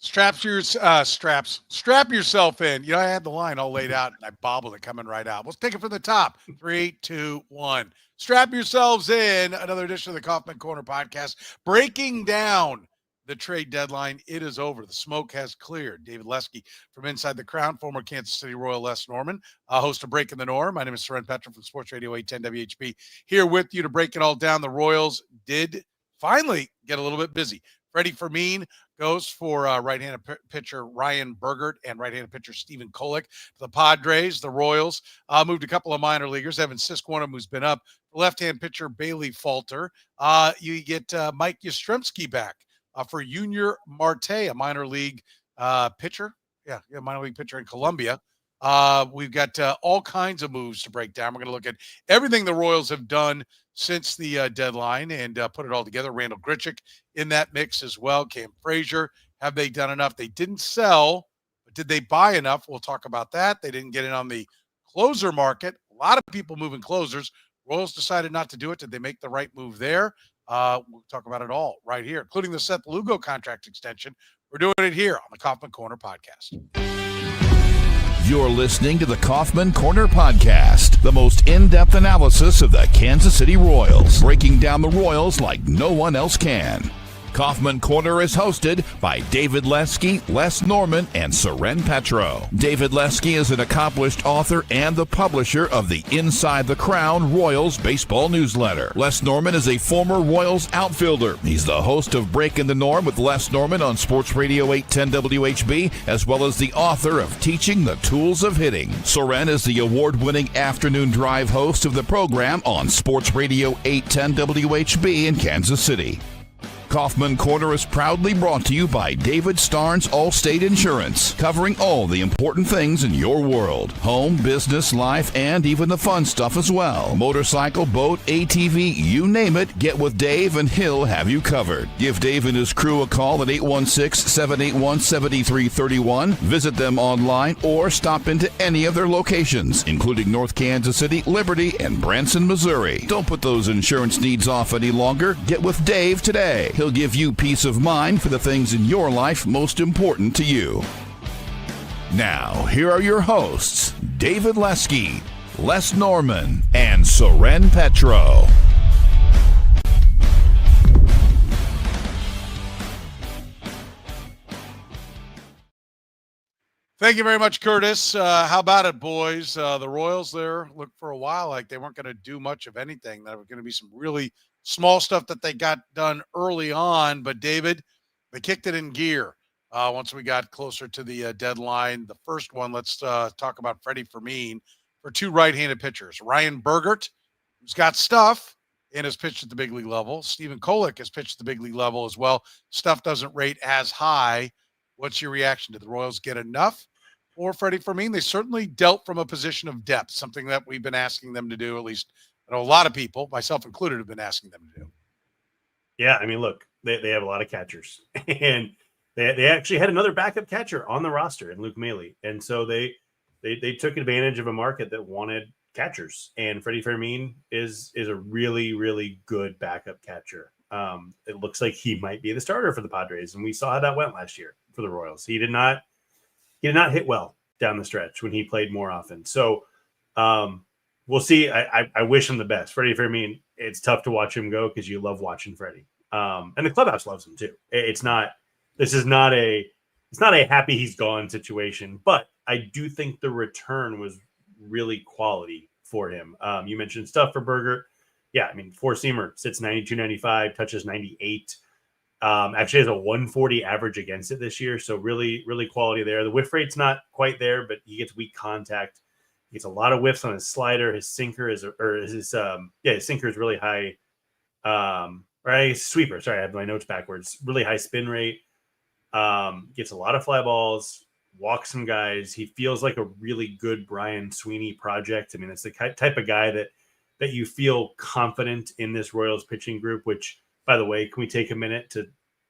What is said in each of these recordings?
Strap yourself in. I had the line all laid out and I bobbled it coming right out. Let's take it from the top. 3, 2, 1. Strap yourselves in. Another edition of the Kaufman Corner podcast, breaking down the trade deadline. It is over. The smoke has cleared. David Lesky from Inside the Crown, former Kansas City Royal Les Norman, host of Breaking the Norm. My name is Soren Petro from Sports Radio 810 WHB, here with you to break it all down. The Royals did finally get a little bit busy. Freddy Fine goes for right-handed pitcher Ryan Bergert and right-handed pitcher Stephen Kolek. The Padres, the Royals, moved a couple of minor leaguers. Evan Sisk, one of them who's been up. The left-hand pitcher Bailey Falter. You get Mike Yastrzemski back for Junior Marte, a minor league pitcher. Yeah, minor league pitcher in Colombia. We've got all kinds of moves to break down. We're going to look at everything the Royals have done since the deadline and put it all together. Randal Grichuk in that mix as well. Cam Frazier, have they done enough? They didn't sell, but did they buy enough? We'll talk about that. They didn't get in on the closer market. A lot of people moving closers. Royals decided not to do it. Did they make the right move there? We'll talk about it all right here, including the Seth Lugo contract extension. We're doing it here on the Kaufman Corner podcast. You're listening to the Kaufman Corner Podcast, the most in-depth analysis of the Kansas City Royals, breaking down the Royals like no one else can. Kaufman Corner is hosted by David Lesky, Les Norman, and Soren Petro. David Lesky is an accomplished author and the publisher of the Inside the Crown Royals baseball newsletter. Les Norman is a former Royals outfielder. He's the host of Breaking the Norm with Les Norman on Sports Radio 810 WHB, as well as the author of Teaching the Tools of Hitting. Soren is the award-winning afternoon drive host of the program on Sports Radio 810 WHB in Kansas City. Kaufman Corner is proudly brought to you by David Starnes Allstate Insurance, covering all the important things in your world. Home, business, life, and even the fun stuff as well. Motorcycle, boat, ATV, you name it, get with Dave and he'll have you covered. Give Dave and his crew a call at 816-781-7331. Visit them online or stop into any of their locations, including North Kansas City, Liberty, and Branson, Missouri. Don't put those insurance needs off any longer. Get with Dave today. He'll give you peace of mind for the things in your life most important to you. Now, here are your hosts, David Lesky, Les Norman, and Soren Petro. Thank you very much, Curtis. How about it, boys? The Royals there looked for a while like they weren't going to do much of anything. There was going to be some really small stuff that they got done early on, but David, they kicked it in gear once we got closer to the deadline. The first one, let's talk about Freddy Fine for two right-handed pitchers. Ryan Bergert, who's got stuff and has pitched at the big league level. Stephen Kolek has pitched at the big league level as well. Stuff doesn't rate as high. What's your reaction? Did the Royals get enough for Freddy Fine? They certainly dealt from a position of depth, something that we've been asking them to do, at least I know a lot of people, myself included, have been asking them to do. Yeah, I mean, look, they have a lot of catchers, and they actually had another backup catcher on the roster in Luke Maile, and so they took advantage of a market that wanted catchers, and Freddy Fine is a really, really good backup catcher. It looks like he might be the starter for the Padres, and we saw how that went last year for the Royals. He did not hit well down the stretch when he played more often. So we'll see. I wish him the best. Freddy Fine, it's tough to watch him go because you love watching Freddy. And the clubhouse loves him too. It's not a happy he's gone situation, but I do think the return was really quality for him. You mentioned stuff for Bergert. Yeah, I mean, four-seamer, sits 92, 95, touches 98. Actually has a 140 average against it this year. So really, really quality there. The whiff rate's not quite there, but he gets weak contact. He gets a lot of whiffs on his slider. His sinker his sinker is really high. His sweeper. Sorry, I have my notes backwards. Really high spin rate. Gets a lot of fly balls, walks some guys. He feels like a really good Brian Sweeney project. I mean, it's the type of guy that you feel confident in this Royals pitching group, which, by the way, can we take a minute to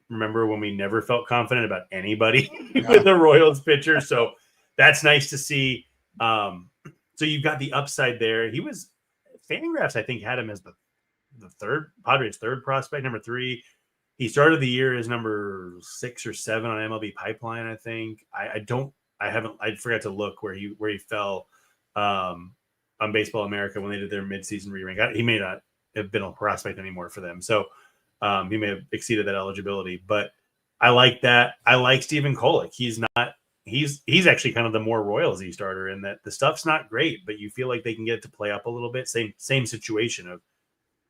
remember when we never felt confident about anybody with the Royals pitcher? So that's nice to see. So you've got the upside there. He was Fangraphs, I think, had him as the third Padres third prospect, number 3. He started the year as number 6 or 7 on MLB Pipeline, I think. I forgot to look where he fell on Baseball America when they did their midseason re-rank. He may not have been a prospect anymore for them, so he may have exceeded that eligibility. But I like that. I like Stephen Kolek. He's actually kind of the more Royalsy starter in that the stuff's not great, but you feel like they can get it to play up a little bit. Same situation of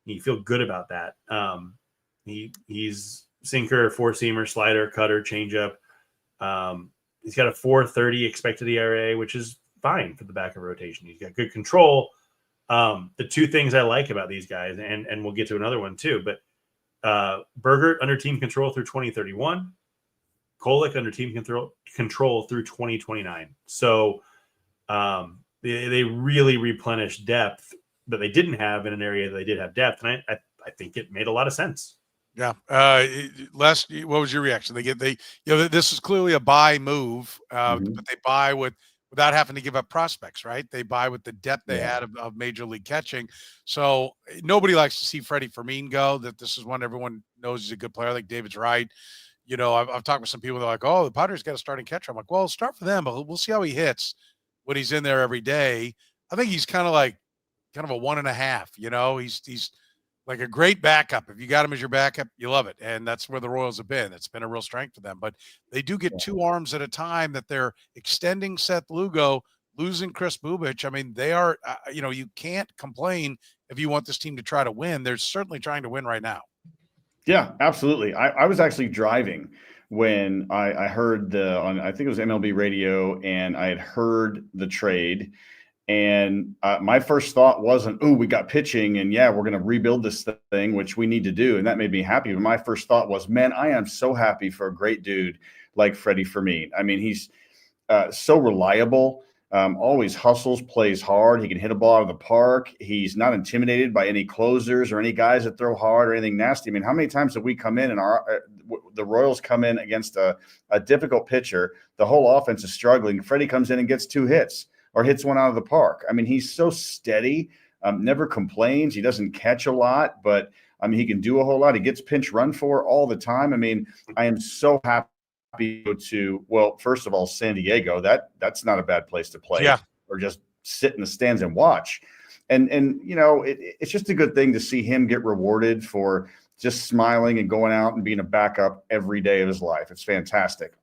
you feel good about that. He's sinker, four-seamer, slider, cutter, changeup. He's got a 4.30 expected ERA, which is fine for the back of rotation. He's got good control. The two things I like about these guys, and we'll get to another one too, but Bergert under team control through 2031. Kolek under team control through 2029. So they really replenished depth that they didn't have in an area that they did have depth. And I think it made a lot of sense. Yeah. Les, what was your reaction? This is clearly a buy move, but they buy without having to give up prospects, right? They buy with the depth they had of major league catching. So nobody likes to see Freddy Fine go. That this is one everyone knows he's a good player. I think David's right. I've talked with some people that are like, oh, the Padres got a starting catcher. I'm like, well, start for them, but we'll see how he hits when he's in there every day. I think he's kind of a 1.5. He's like a great backup. If you got him as your backup, you love it. And that's where the Royals have been. It's been a real strength for them. But they do get 2 arms at a time that they're extending Seth Lugo, losing Kris Bubic. I mean, they are, you can't complain if you want this team to try to win. They're certainly trying to win right now. Yeah, absolutely. I was actually driving when I heard I think it was MLB radio, and I had heard the trade. And my first thought wasn't, oh, we got pitching and we're going to rebuild this thing, which we need to do. And that made me happy. But my first thought was, man, I am so happy for a great dude like Freddy Fine. I mean, he's so reliable, always hustles, plays hard. He can hit a ball out of the park. He's not intimidated by any closers or any guys that throw hard or anything nasty. I mean, how many times have we come in and the Royals come in against a difficult pitcher? The whole offense is struggling. Freddie comes in and gets 2 hits. Or hits one out of the park. I mean, he's so steady, never complains. He doesn't catch a lot, but I mean, he can do a whole lot. He gets pinch run for all the time. I mean, I am so happy to, well, first of all, San Diego, that's not a bad place to play. Yeah. Or just sit in the stands and watch. And it's just a good thing to see him get rewarded for just smiling and going out and being a backup every day of his life. It's fantastic.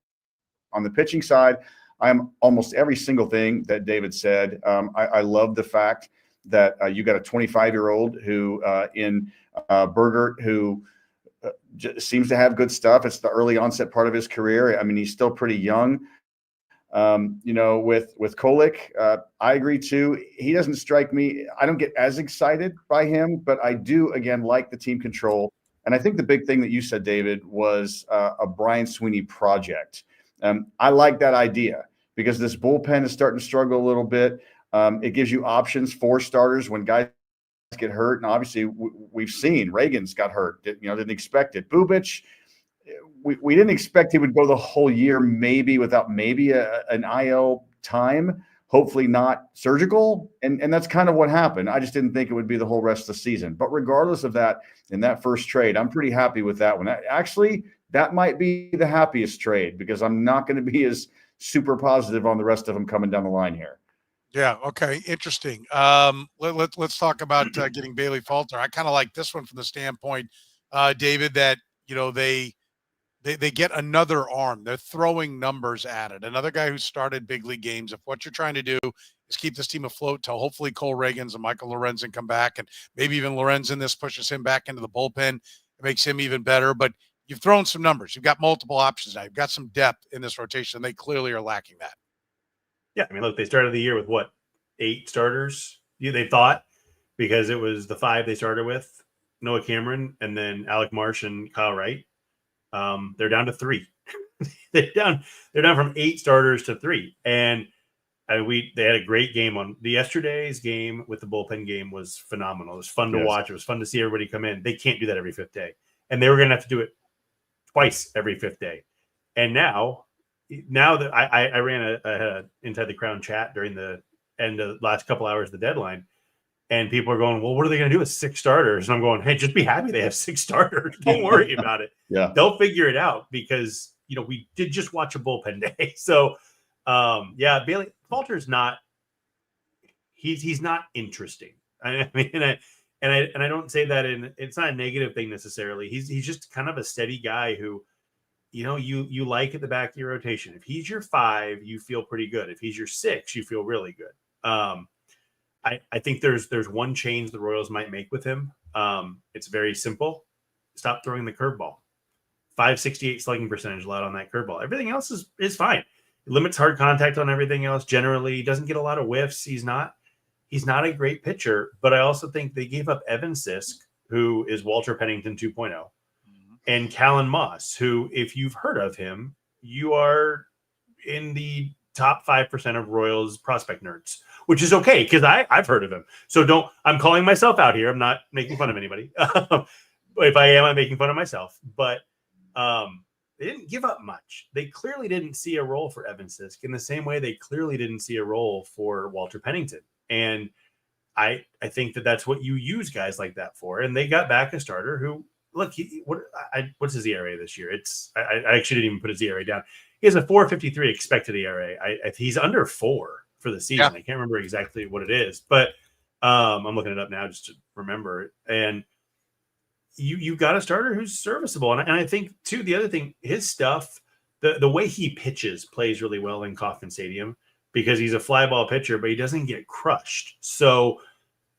On the pitching side, I'm almost every single thing that David said. I love the fact that you got a 25-year-old who in Bergert who seems to have good stuff. It's the early onset part of his career. I mean, he's still pretty young. With Kolek, I agree too. He doesn't strike me. I don't get as excited by him, but I do, again, like the team control. And I think the big thing that you said, David, was a Brian Sweeney project. I like that idea, because this bullpen is starting to struggle a little bit. It gives you options for starters when guys get hurt. And obviously we've seen Reagan's got hurt, didn't expect it. Bubic, we didn't expect he would go the whole year, maybe without an IL time, hopefully not surgical. And that's kind of what happened. I just didn't think it would be the whole rest of the season. But regardless of that, in that first trade, I'm pretty happy with that one. Actually, that might be the happiest trade, because I'm not going to be as super positive on the rest of them coming down the line here. Yeah. Okay. Interesting. Let's talk about getting Bailey Falter. I kind of like this one from the standpoint, David, that, they get another arm. They're throwing numbers at it. Another guy who started big league games. If what you're trying to do is keep this team afloat till hopefully Cole Reagans and Michael Lorenzen come back, and maybe even Lorenzen, this pushes him back into the bullpen. It makes him even better. But you've thrown some numbers. You've got multiple options now. You've got some depth in this rotation. They clearly are lacking that. Yeah, I mean, look, they started the year with 8 starters? They thought, because it was the 5 they started with, Noah Cameron, and then Alec Marsh and Kyle Wright. They're down to 3. They're down from 8 starters to 3. And they had a great game on yesterday's game with the bullpen game was phenomenal. It was fun to watch. It was fun to see everybody come in. They can't do that every 5th day. And they were going to have to do it twice every 5th day. And now that I ran a Inside the Crown chat during the end of the last couple hours of the deadline, And people are going, well, what are they going to do with 6 starters? And I'm going, hey, just be happy they have 6 starters. Don't worry about it. Yeah. They'll figure it out because, we did just watch a bullpen day. So, Bailey Falter's not – he's not interesting. I mean, and I don't say that it's not a negative thing necessarily. He's just kind of a steady guy who, you like at the back of your rotation. If he's your 5, you feel pretty good. If he's your 6, you feel really good. I think there's one change the Royals might make with him. It's very simple. Stop throwing the curveball. 568 slugging percentage allowed on that curveball. Everything else is fine. It limits hard contact on everything else. Generally, he doesn't get a lot of whiffs. He's not a great pitcher, but I also think they gave up Evan Sisk, who is Walter Pennington 2.0, and Callan Moss, who, if you've heard of him, you are in the top 5% of Royals prospect nerds, which is okay because I've heard of him. So I'm calling myself out here. I'm not making fun of anybody. If I am, I'm making fun of myself. But they didn't give up much. They clearly didn't see a role for Evan Sisk in the same way they clearly didn't see a role for Walter Pennington. And I think that's what you use guys like that for. And they got back a starter who, look, what's his ERA this year? I actually didn't even put his ERA down. He has a 4.53 expected ERA. He's under 4 for the season. Yeah. I can't remember exactly what it is, but I'm looking it up now just to remember it. And you got a starter who's serviceable. And I think, too, the other thing, his stuff, the way he pitches plays really well in Kauffman Stadium because he's a fly ball pitcher, but he doesn't get crushed. So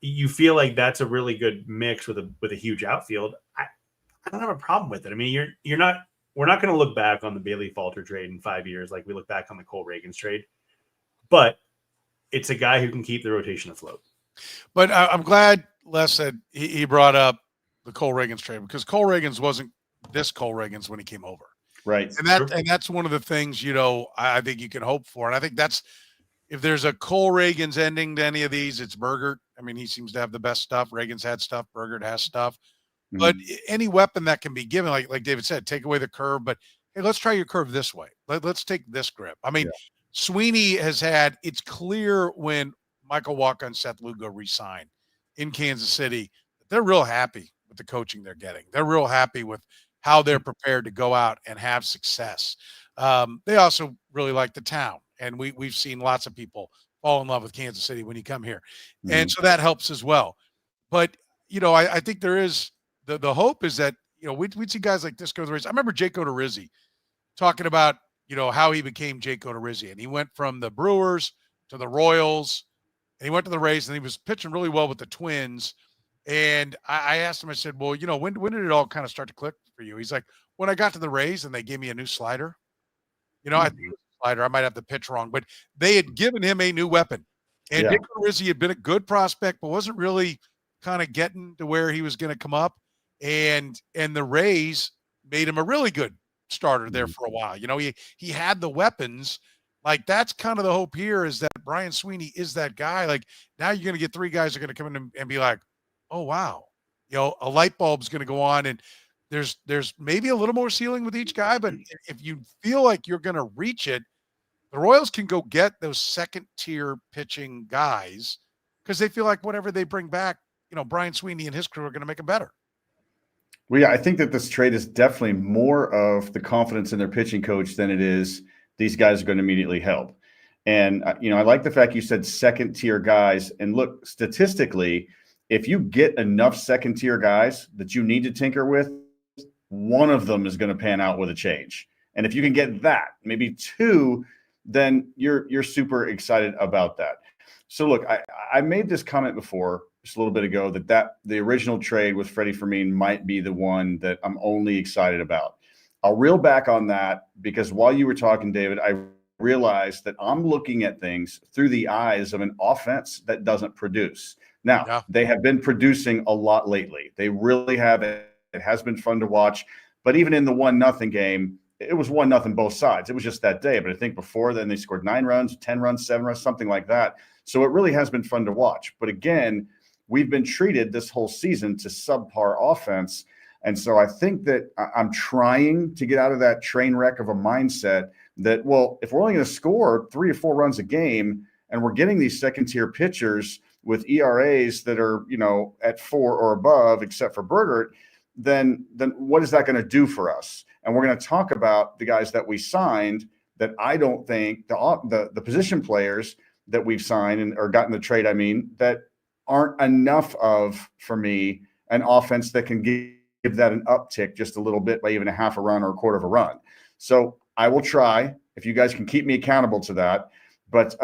you feel like that's a really good mix with a huge outfield. I don't have a problem with it. I mean, we're not going to look back on the Bailey Falter trade in 5 years like we look back on the Cole Reagans trade, but it's a guy who can keep the rotation afloat. But I'm glad Les said he brought up the Cole Reagans trade because Cole Reagans wasn't this Cole Reagans when he came over. Right. And that's one of the things, I think you can hope for. And I think that's, if there's a Cole Reagans ending to any of these, it's Bergert. I mean, he seems to have the best stuff. Reagans had stuff. Bergert has stuff. Mm-hmm. But any weapon that can be given, like David said, take away the curve, but hey, let's try your curve this way. Let's take this grip. I mean, Sweeney it's clear when Michael Walker and Seth Lugo re-signed in Kansas City, they're real happy with the coaching they're getting. They're real happy with how they're prepared to go out and have success. They also really like the town. And we've seen lots of people fall in love with Kansas City when you come here. Mm-hmm. And so that helps as well. But, I think there is the hope is that, we'd see guys like this go to the race. I remember Jake Odorizzi talking about, how he became Jake Odorizzi. And he went from the Brewers to the Royals and he went to the Rays and he was pitching really well with the Twins. And I asked him, I said, well, when did it all kind of start to click for you? He's like, when I got to the Rays and they gave me a new slider, I think it was a slider. I might have the pitch wrong, but they had given him a new weapon. And Dick Rizzi had been a good prospect, but wasn't really kind of getting to where he was going to come up. And the Rays made him a really good starter there for a while. He had the weapons. Like, that's kind of the hope here is that Brian Sweeney is that guy. Like, now you're going to get 3 guys that are going to come in and be like, oh, wow, a light bulb's going to go on. And there's maybe a little more ceiling with each guy, but if you feel like you're going to reach it, the Royals can go get those second-tier pitching guys because they feel like whatever they bring back, Brian Sweeney and his crew are going to make them better. Well, yeah, I think that this trade is definitely more of the confidence in their pitching coach than it is these guys are going to immediately help. And, I like the fact you said second-tier guys. And look, statistically, if you get enough second-tier guys that you need to tinker with, one of them is going to pan out with a change. And if you can get that, maybe 2, then you're super excited about that. So look, I made this comment before just a little bit ago that the original trade with Freddy Fine might be the one that I'm only excited about. I'll reel back on that because while you were talking, David, I realized that I'm looking at things through the eyes of an offense that doesn't produce. Now, They have been producing a lot lately. They really have. It has been fun to watch. But even in the 1-0 game, it was 1-0 both sides. It was just that day. But I think before then they scored 9 runs, 10 runs, 7 runs, something like that. So it really has been fun to watch. But again, we've been treated this whole season to subpar offense. And so I think that I'm trying to get out of that train wreck of a mindset that, well, if we're only going to score 3 or 4 runs a game and we're getting these second-tier pitchers with ERAs that are, at 4 or above, except for Bergert, then what is that going to do for us? And we're going to talk about the guys that we signed that I don't think the position players that we've signed or gotten the trade, that aren't enough for me, an offense that can give that an uptick just a little bit by even a half a run or a quarter of a run. So I will try, if you guys can keep me accountable to that. But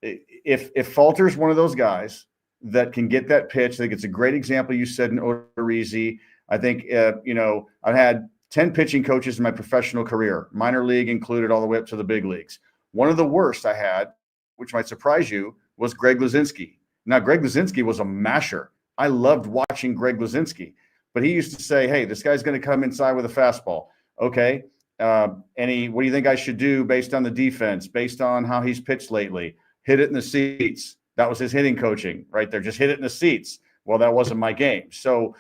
if Falter's one of those guys that can get that pitch, I think it's a great example. You said in Odorizzi. I think, I've had 10 pitching coaches in my professional career, minor league included, all the way up to the big leagues. One of the worst I had, which might surprise you, was Greg Luzinski. Now, Greg Luzinski was a masher. I loved watching Greg Luzinski, but he used to say, hey, this guy's going to come inside with a fastball. Okay. What do you think I should do based on the defense, based on how he's pitched lately? Hit it in the seats. That was his hitting coaching right there. Just hit it in the seats. Well, that wasn't my game. So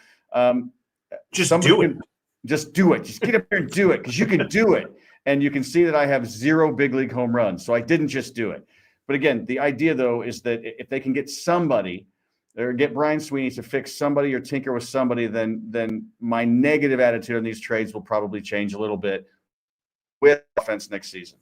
just do it. Just do it. Just get up there and do it, because you can do it. And you can see that I have 0 big league home runs. So I didn't just do it. But again, the idea, though, is that if they can get somebody or get Brian Sweeney to fix somebody or tinker with somebody, then my negative attitude on these trades will probably change a little bit with offense next season.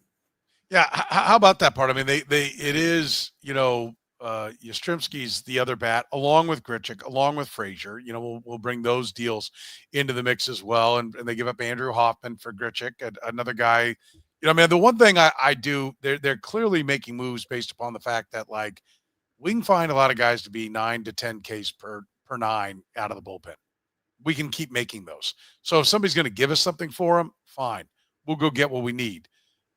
Yeah. How about that part? I mean, it is, Yastrzemski's the other bat, along with Grichuk, along with Frazier. We'll bring those deals into the mix as well. And they give up Andrew Hoffman for Grichuk, another guy. The one thing I do, they're clearly making moves based upon the fact that, like, we can find a lot of guys to be 9 to 10 Ks per 9 out of the bullpen. We can keep making those. So if somebody's going to give us something for them, fine. We'll go get what we need.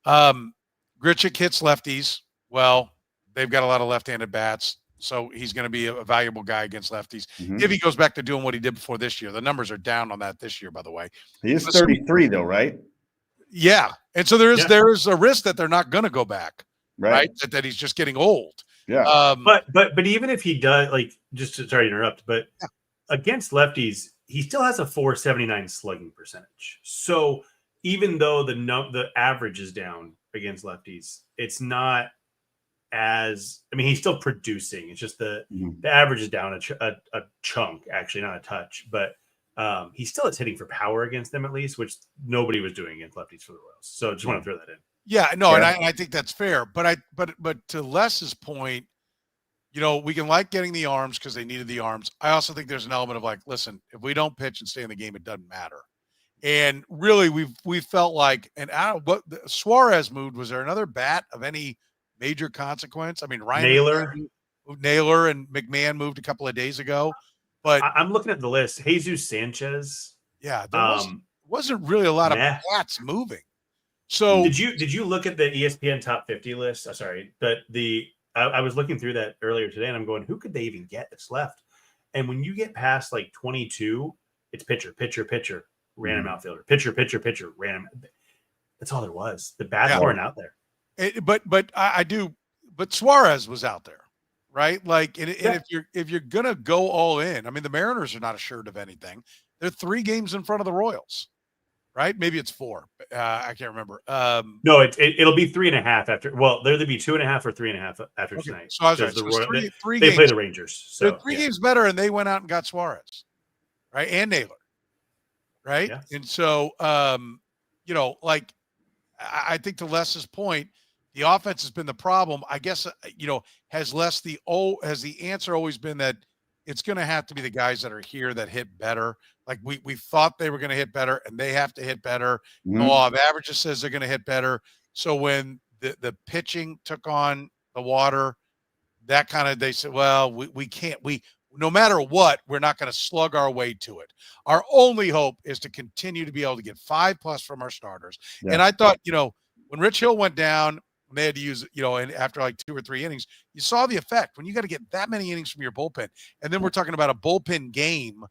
Grichuk hits lefties. Well, they've got a lot of left-handed bats, so he's going to be a valuable guy against lefties. Mm-hmm. If he goes back to doing what he did before this year. The numbers are down on that this year, by the way. He is 33, though, right? Yeah. And so there is a risk that they're not going to go back, right? That he's just getting old. Yeah. But even if he does, like, sorry to interrupt, but against lefties, he still has a 479 slugging percentage. So even though the average is down against lefties, it's not as, he's still producing. It's just the average is down a chunk, actually, not a touch, but he still is hitting for power against them, at least, which nobody was doing against lefties for the Royals. So just want to throw that in. Yeah, no, and I think that's fair. But to Les's point, we can like getting the arms because they needed the arms. I also think there's an element of, like, listen, if we don't pitch and stay in the game, it doesn't matter. And really, we felt like, and what Suarez moved, was there another bat of any major consequence? Ryan Naylor and McMahon moved a couple of days ago. But I'm looking at the list. Jesus Sanchez. Yeah, there wasn't really a lot of bats moving. So did you look at the ESPN top 50 list? Sorry, but I was looking through that earlier today, and I'm going, who could they even get that's left? And when you get past like 22, it's pitcher, random outfielder, pitcher, random. That's all there was. The bats weren't out there. But Suarez was out there, right? Like, and if you're gonna go all in, the Mariners are not assured of anything. They're 3 games in front of the Royals, right? Maybe it's 4. I can't remember. No, it'll be 3.5 after. Well, there'll either be 2.5 or 3.5 after tonight. So I was right. So three they games. play the Rangers. So they're 3 games better, and they went out and got Suarez, right? And Naylor, right? Yeah. And so, I think to Les's point, the offense has been the problem. I guess, has the answer always been that it's going to have to be the guys that are here that hit better? Like, we thought they were going to hit better, and they have to hit better. The law of averages says they're going to hit better. So when the pitching took on the water, they said, well, we can't, no matter what, we're not going to slug our way to it. Our only hope is to continue to be able to get 5+ from our starters. Yeah. And I thought, when Rich Hill went down, when they had to use, and after like 2 or 3 innings, you saw the effect. When you got to get that many innings from your bullpen, and then we're talking about a bullpen game,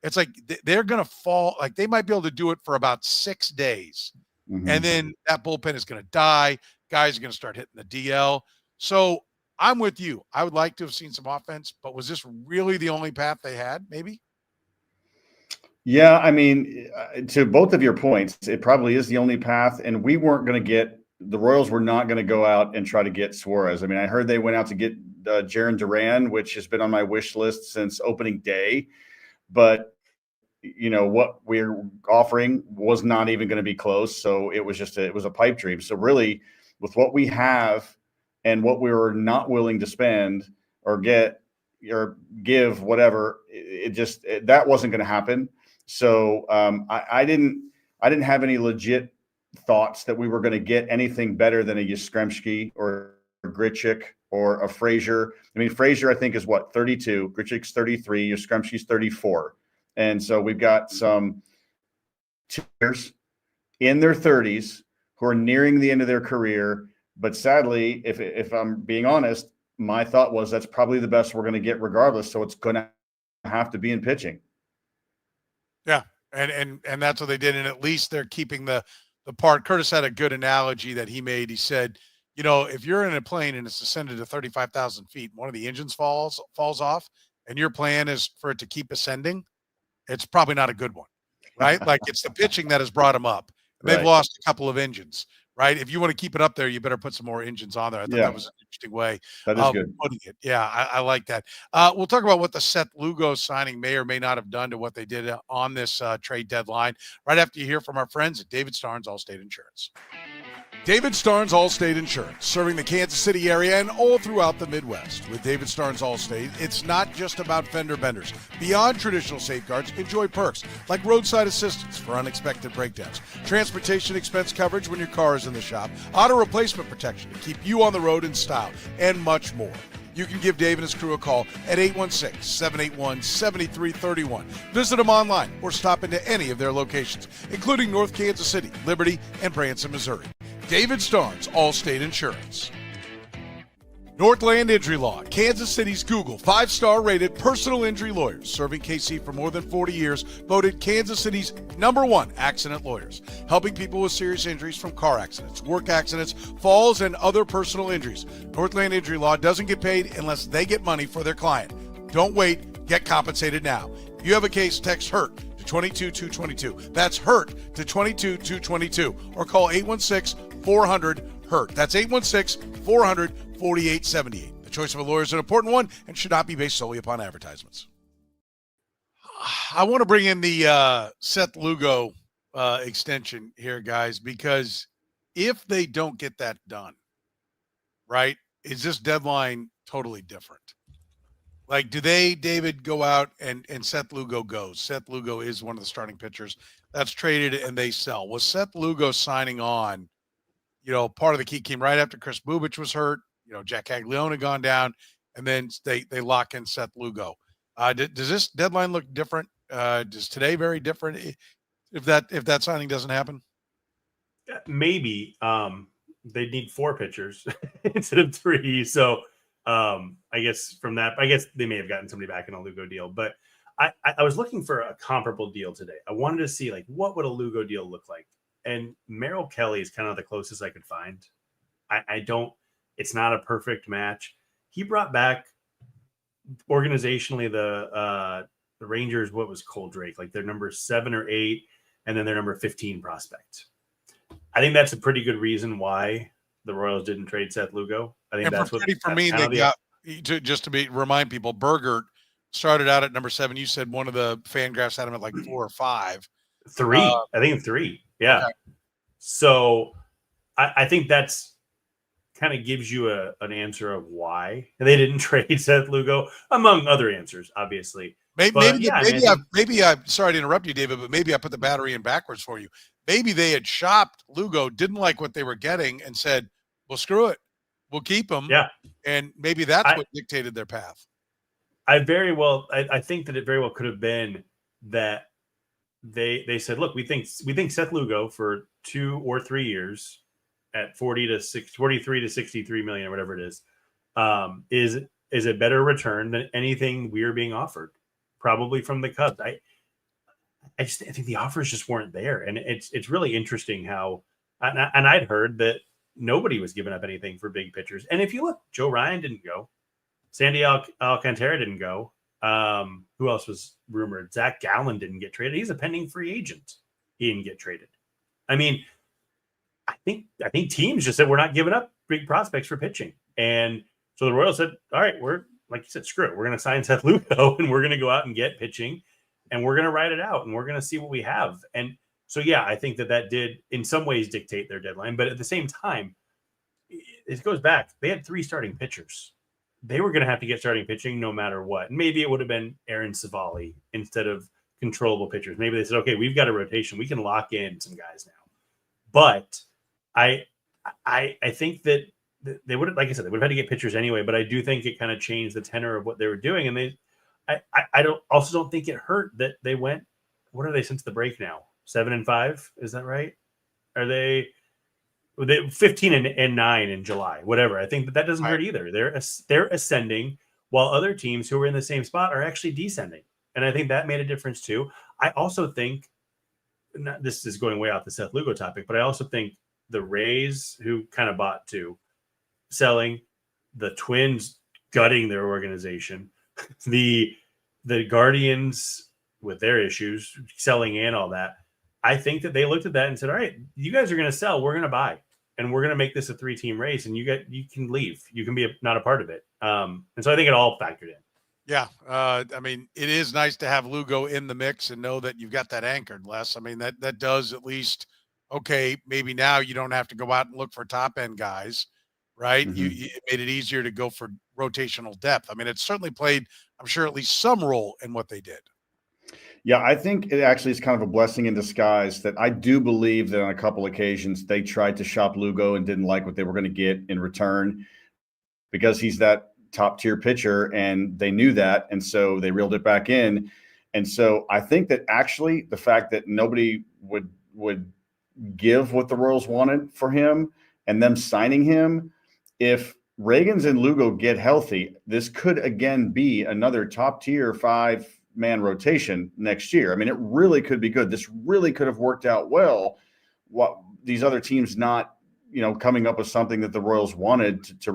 it's like they're going to fall. Like, they might be able to do it for about 6 days. And then that bullpen is going to die. Guys are going to start hitting the DL. So I'm with you. I would like to have seen some offense, but was this really the only path they had? Maybe. Yeah. To both of your points, it probably is the only path. And we weren't going to the Royals were not going to go out and try to get Suarez. I heard they went out to get Jaron Duran, which has been on my wish list since opening day. But, what we're offering was not even going to be close. So it was it was a pipe dream. So really, with what we have and what we were not willing to spend or get or give, whatever, that wasn't going to happen. So I didn't have any legit thoughts that we were going to get anything better than a Yastrzemski or a Grichuk or a Frazier. I mean, Frazier, I think, is 32. Grichuk's 33. Yastrzemski's 34. And so we've got some tiers in their 30s who are nearing the end of their career. But sadly, if I'm being honest, my thought was that's probably the best we're going to get regardless. So it's going to have to be in pitching. Yeah. And that's what they did. And at least they're keeping the part. Curtis had a good analogy that he made. He said, if you're in a plane and it's ascended to 35,000 feet, one of the engines falls off, and your plan is for it to keep ascending, it's probably not a good one, right? Like, it's the pitching that has brought them up. They've lost a couple of engines, right? If you want to keep it up there, you better put some more engines on there. I thought that was an interesting way of putting it. Yeah, I like that. We'll talk about what the Seth Lugo signing may or may not have done to what they did on this trade deadline right after you hear from our friends at David Starnes Allstate Insurance. David Starnes Allstate Insurance, serving the Kansas City area and all throughout the Midwest. With David Starnes Allstate, it's not just about fender benders. Beyond traditional safeguards, enjoy perks like roadside assistance for unexpected breakdowns, transportation expense coverage when your car is in the shop, auto replacement protection to keep you on the road in style, and much more. You can give Dave and his crew a call at 816-781-7331. Visit them online or stop into any of their locations, including North Kansas City, Liberty, and Branson, Missouri. David Starnes, Allstate Insurance. Northland Injury Law, Kansas City's Google 5-star rated personal injury lawyers, serving KC for more than 40 years, voted Kansas City's #1 accident lawyers, helping people with serious injuries from car accidents, work accidents, falls, and other personal injuries. Northland Injury Law doesn't get paid unless they get money for their client. Don't wait, get compensated now. If you have a case, text HURT to 22222. That's HURT to 22222, or call 816-400-HURT. That's 816-400-4878. The choice of a lawyer is an important one and should not be based solely upon advertisements. I want to bring in the Seth Lugo extension here, guys, because if they don't get that done, right, is this deadline totally different? Like, do they, David, go out and Seth Lugo goes? Seth Lugo is one of the starting pitchers that's traded and they sell. Was Seth Lugo signing on, part of the key came right after Kris Bubic was hurt, Jack Caglione had gone down, and then they lock in Seth Lugo. Does this deadline look different? Does today very different if that signing doesn't happen? Maybe they need 4 pitchers instead of 3. So I guess they may have gotten somebody back in a Lugo deal, but I was looking for a comparable deal today. I wanted to see, like, what would a Lugo deal look like? And Merrill Kelly is kind of the closest I could find. It's not a perfect match. He brought back organizationally the Rangers, what was Cole Drake, like their number 7 or 8, and then their number 15 prospect. I think that's a pretty good reason why the Royals didn't trade Seth Lugo. I think that's for me. They got remind people. Bergert started out at number 7. You said one of the fan graphs had him at like 4 or 5. 3. I think 3. Yeah. Okay. So I think that's kind of gives you an answer of why they didn't trade Seth Lugo, among other answers, obviously. Maybe I'm sorry to interrupt you, David, but maybe I put the battery in backwards for you. Maybe they had shopped Lugo, didn't like what they were getting, and said, well, screw it. We'll keep him. Yeah. And maybe that's what dictated their path. I think that it very well could have been that they said, look, we think Seth Lugo for 2 or 3 years at 43 to 63 million or whatever it is a better return than anything we're being offered, probably from the Cubs. I think the offers just weren't there, and it's really interesting how, and I'd heard that nobody was giving up anything for big pitchers. And if you look, Joe Ryan didn't go, Sandy Alcantara didn't go. Who else was rumored? Zach Gallen didn't get traded. He's a pending free agent. He didn't get traded. I mean, I think teams just said we're not giving up big prospects for pitching. And So the Royals said, all right, we're, like you said, screw it. We're going to sign Seth Lugo and we're going to go out and get pitching and we're going to ride it out and we're going to see what we have. And so, yeah, I think that did in some ways dictate their deadline. But at the same time, it goes back. They had 3 starting pitchers. They were going to have to get starting pitching no matter what. Maybe it would have been Aaron Savali instead of controllable pitchers. Maybe they said, okay, we've got a rotation. We can lock in some guys now. But I think that they would have, like I said, they would have had to get pitchers anyway. But I do think it kind of changed the tenor of what they were doing. And I don't think it hurt that they went. What are they since the break now? 7-5, is that right? Are they 15 and 9 in July? Whatever. I think that doesn't hurt either. They're ascending while other teams who are in the same spot are actually descending, and I think that made a difference too. I also think, this is going way off the Seth Lugo topic, but I also think the Rays, who kind of bought too, selling, the Twins gutting their organization, the Guardians with their issues selling and all that. I think that they looked at that and said, all right, you guys are going to sell. We're going to buy, and we're going to make this a 3-team race, and you can leave. You can be not a part of it. And so I think it all factored in. Yeah. I mean, it is nice to have Lugo in the mix and know that you've got that anchored, Les. I mean, that does at least, okay, maybe now you don't have to go out and look for top end guys, right? Mm-hmm. You made it easier to go for rotational depth. I mean, it certainly played, I'm sure, at least some role in what they did. Yeah, I think it actually is kind of a blessing in disguise that I do believe that on a couple occasions they tried to shop Lugo and didn't like what they were going to get in return because he's that top tier pitcher and they knew that. And so they reeled it back in. And so I think that actually the fact that nobody would give what the Royals wanted for him and them signing him, if Ragans and Lugo get healthy, this could again be another top tier 5-man rotation next year. I mean, it really could be good. This really could have worked out well. What these other teams not, coming up with something that the Royals wanted to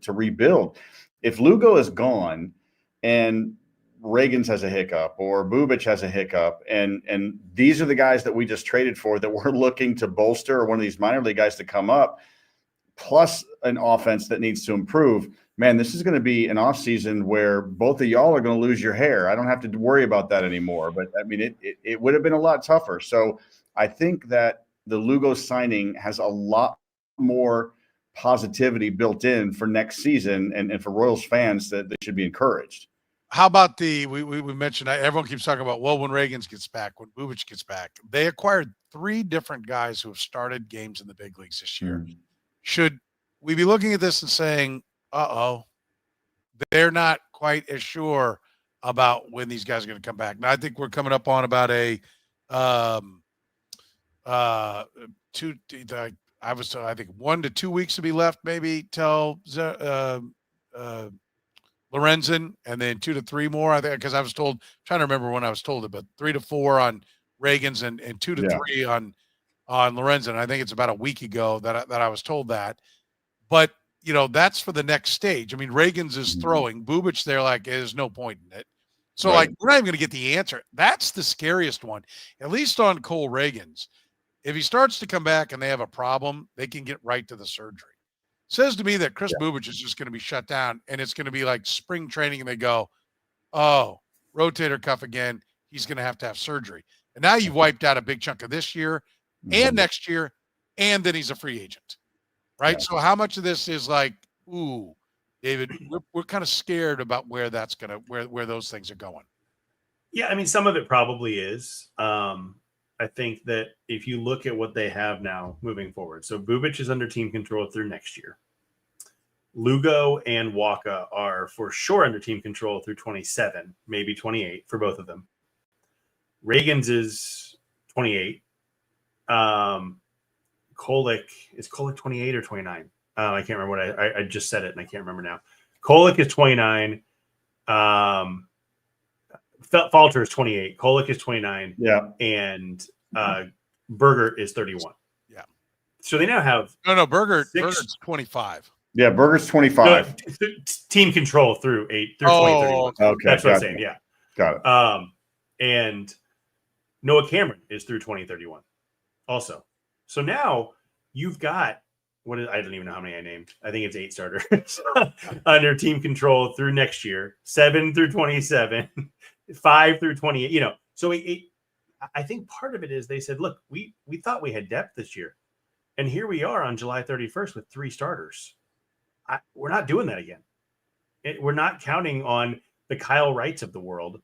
rebuild. If Lugo is gone and Ragans has a hiccup or Bubic has a hiccup, and these are the guys that we just traded for that we're looking to bolster, or one of these minor league guys to come up, plus an offense that needs to improve. Man, this is going to be an offseason where both of y'all are going to lose your hair. I don't have to worry about that anymore. But, I mean, it would have been a lot tougher. So I think that the Lugo signing has a lot more positivity built in for next season and for Royals fans that they should be encouraged. How about we mentioned, everyone keeps talking about, well, when Ragans gets back, when Bubic gets back, they acquired 3 different guys who have started games in the big leagues this year. Mm-hmm. Should we be looking at this and saying, they're not quite as sure about when these guys are going to come back? Now, I think we're coming up on about I think 1 to 2 weeks to be left, maybe till Lorenzen, and then 2 to 3 more. I think, because I was told, trying to remember when I was told it, but 3 to 4 on Ragans and 2 to 3 on Lorenzen. I think it's about a week ago that I was told that. But that's for the next stage. I mean, Ragans is throwing. Bubic, they're like, there's no point in it. So, right. we're not even going to get the answer. That's the scariest one, at least on Cole Ragans. If he starts to come back and they have a problem, they can get right to the surgery. Says to me that Kris Bubic is just going to be shut down, and it's going to be like spring training, and they go, oh, rotator cuff again. He's going to have surgery. And now you've wiped out a big chunk of this year and next year, and then he's a free agent, right? Yeah. So how much of this is like, ooh, David, we're kind of scared about where that's going to, where those things are going. Yeah, I mean, some of it probably is. I think that if you look at what they have now moving forward, so Bubic is under team control through next year. Lugo and Waka are for sure under team control through 27, maybe 28 for both of them. Ragans is 28. Kolek, is Kolek 28 or 29? I can't remember what I just said it and I can't remember now. Kolek is 29. Falter is 28. Kolek is 29. Yeah. And Bergert is 31. Yeah. So they now have Bergert's 25. Yeah, Bergert's 25. No, team control through 2031. Okay. That's what I'm saying. Yeah. Got it. And Noah Cameron is through 2031 also. So now you've got I don't even know how many I named. I think it's 8 starters under team control through next year, 7 through 27, 5 through 28. So I think part of it is they said, look, we thought we had depth this year, and here we are on July 31st with 3 starters. We're not doing that again. We're not counting on the Kyle Wrights of the world